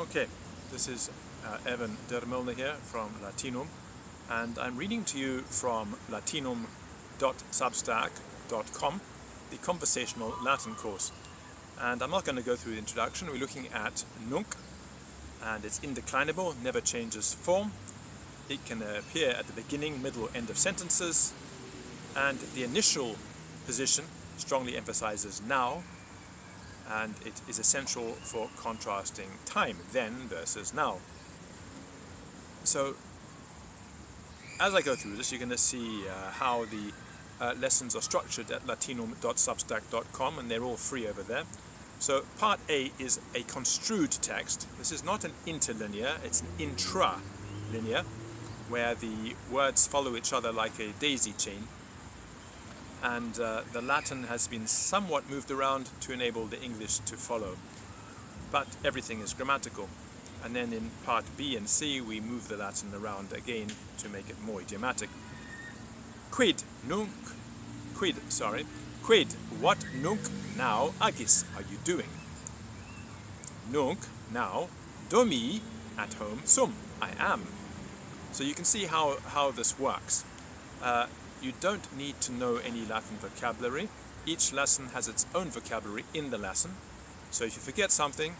Okay, this is Evan Dermilner here from Latinum, and I'm reading to you from latinum.substack.com, the conversational Latin course. And I'm not going to go through the introduction. We're looking at nunc, and it's indeclinable, never changes form. It can appear at the beginning, middle, or end of sentences, and the initial position strongly emphasizes now, and it is essential for contrasting time, then versus now. So as I go through this, you're going to see how the lessons are structured at latinum.substack.com, and they're all free over there. So part A is a construed text. This is not an interlinear, it's an intralinear, where the words follow each other like a daisy chain. And the Latin has been somewhat moved around to enable the English to follow. But everything is grammatical. And then in part B and C we move the Latin around again to make it more idiomatic. Quid, what nunc now agis are you doing? Nunc, now, domi, at home, sum, I am. So you can see how this works. You don't need to know any Latin vocabulary. Each lesson has its own vocabulary in the lesson. So if you forget something,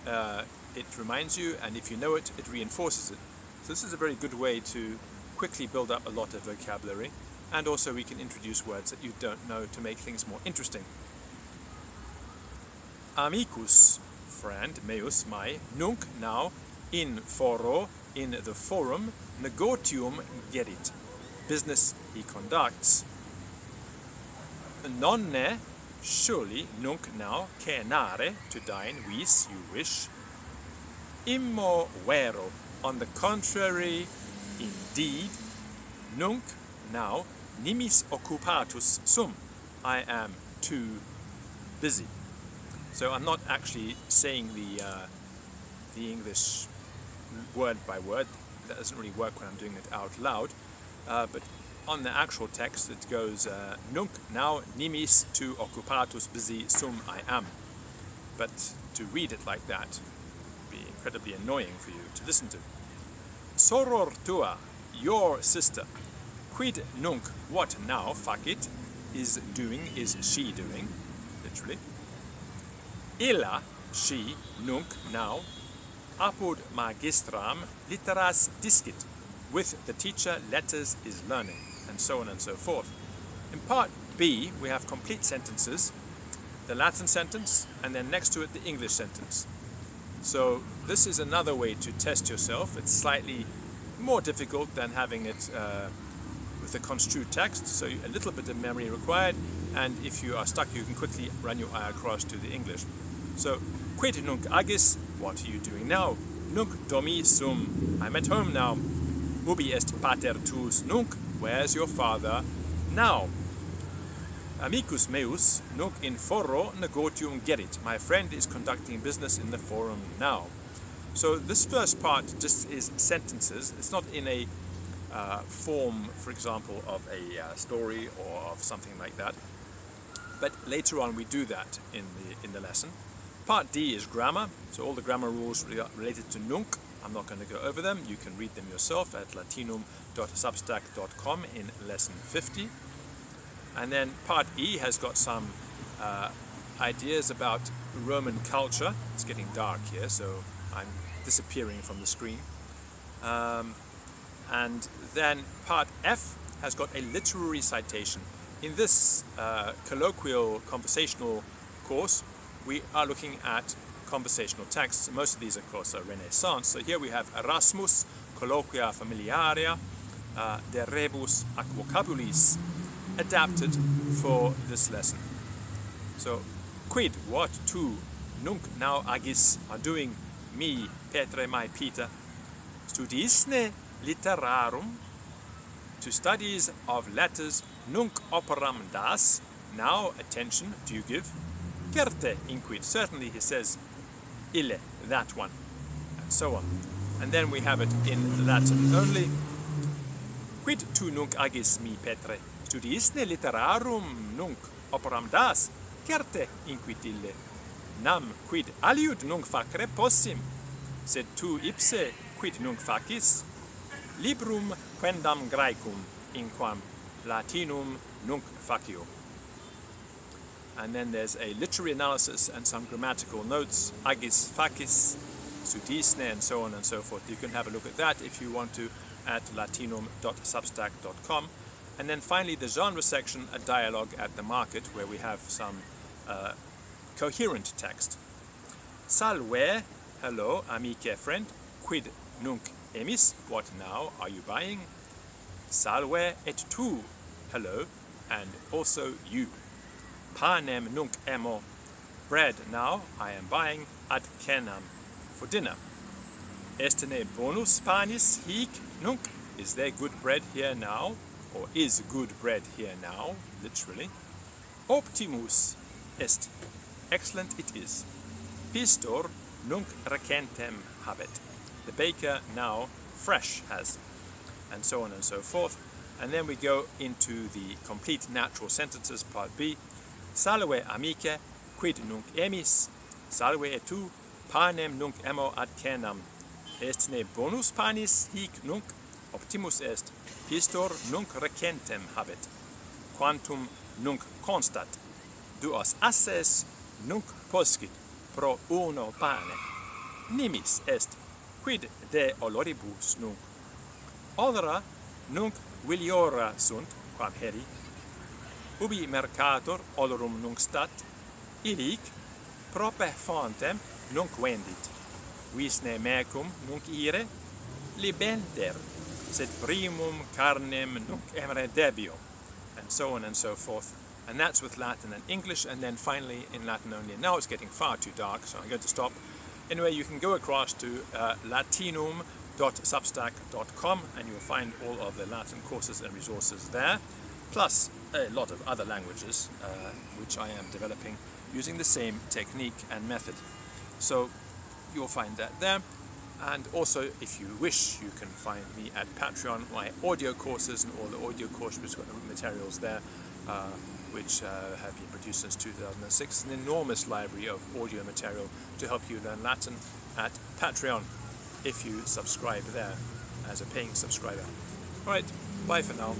it reminds you, and if you know it, it reinforces it. So this is a very good way to quickly build up a lot of vocabulary, and also we can introduce words that you don't know to make things more interesting. Amicus, friend, meus, my, nunc, now, in foro, in the forum, negotium gerit. Business he conducts. Nonne, surely, nunc now, cenare, to dine, vis, you wish. Immo vero, on the contrary, indeed. Nunc now, nimis occupatus sum, I am too busy. So I'm not actually saying the English word by word. That doesn't really work when I'm doing it out loud. But on the actual text it goes nunc now nimis tu occupatus busy sum I am. But to read it like that would be incredibly annoying for you to listen to. Soror tua, your sister, quid nunc, what now facit, is doing, is she doing, literally. Illa, she, nunc, now, apud magistram litteras discit, with the teacher letters is learning, and so on and so forth. In part B we have complete sentences, the Latin sentence, and then next to it the English sentence. So this is another way to test yourself. It's slightly more difficult than having it with the construed text, so a little bit of memory required, and if you are stuck you can quickly run your eye across to the English. So quid nunc agis, what are you doing now? Nunc domi sum, I'm at home now. Ubi est pater tuus nunc, where's your father now? Amicus meus nunc in foro negotium gerit, my friend is conducting business in the forum now. So this first part just is sentences. It's not in a form, for example, of a story or of something like that. But later on we do that in the lesson. Part D is grammar, so all the grammar rules related to nunc. I'm not going to go over them. You can read them yourself at latinum.substack.com in lesson 50. And then part E has got some ideas about Roman culture. It's getting dark here, so I'm disappearing from the screen. And then part F has got a literary citation. In this colloquial conversational course, we are looking at conversational texts. Most of these, of course, are Renaissance. So here we have Erasmus, Colloquia Familiaria, De Rebus ac Vocabulis, adapted for this lesson. So, quid, what, tu, nunc now agis, are doing, me, Petre, my Peter, studisne litterarum, to studies of letters, nunc operam das, now, attention, do you give? Certe inquit, certainly he says, ille, that one, and so on. And then we have it in Latin only. Quid tu nunc agis mi Petre, studiisne litterarum nunc operam das, certe inquit ille. Nam quid aliud nunc facere possim, sed tu ipse quid nunc facis? Librum quendam Graecum, inquam Latinum nunc facio. And then there's a literary analysis and some grammatical notes, agis, facis, sudisne, and so on and so forth. You can have a look at that if you want to at latinum.substack.com. And then finally the genre section, a dialogue at the market, where we have some coherent text. Salve, hello, amice friend, quid nunc emis, what now are you buying? Salve et tu, hello, and also you. Panem nunc emo, bread now I am buying, ad cenam, for dinner. Estene bonus panis hic nunc, is there good bread here now? Or is good bread here now, literally. Optimus est, excellent it is. Pistor nunc recentem habet, the baker now fresh has, and so on and so forth. And then we go into the complete natural sentences, part B. Salve amice, quid nunc emis? Salve et tu, panem nunc emo ad cenam. Est ne bonus panis hic nunc? Optimus est. Pistor nunc recentem habet. Quantum nunc constat. Duos asses nunc poscit pro uno pane. Nimis est. Quid de oloribus nunc? Odora nunc viliora sunt, quam heri. Ubi mercator olorum nunc stat. Illic prope fontem nunc vendit. Visne mecum nunc ire. Libenter. Sed primum carnem nunc emere debio, and so on and so forth. And that's with Latin and English, and then finally in Latin only. Now it's getting far too dark, so I'm going to stop. Anyway, you can go across to latinum.substack.com, and you'll find all of the Latin courses and resources there, plus a lot of other languages, which I am developing using the same technique and method. So you'll find that there. And also, if you wish, you can find me at Patreon, my audio courses and all the audio course materials there, which have been produced since 2006. An enormous library of audio material to help you learn Latin at Patreon, if you subscribe there as a paying subscriber. All right, bye for now.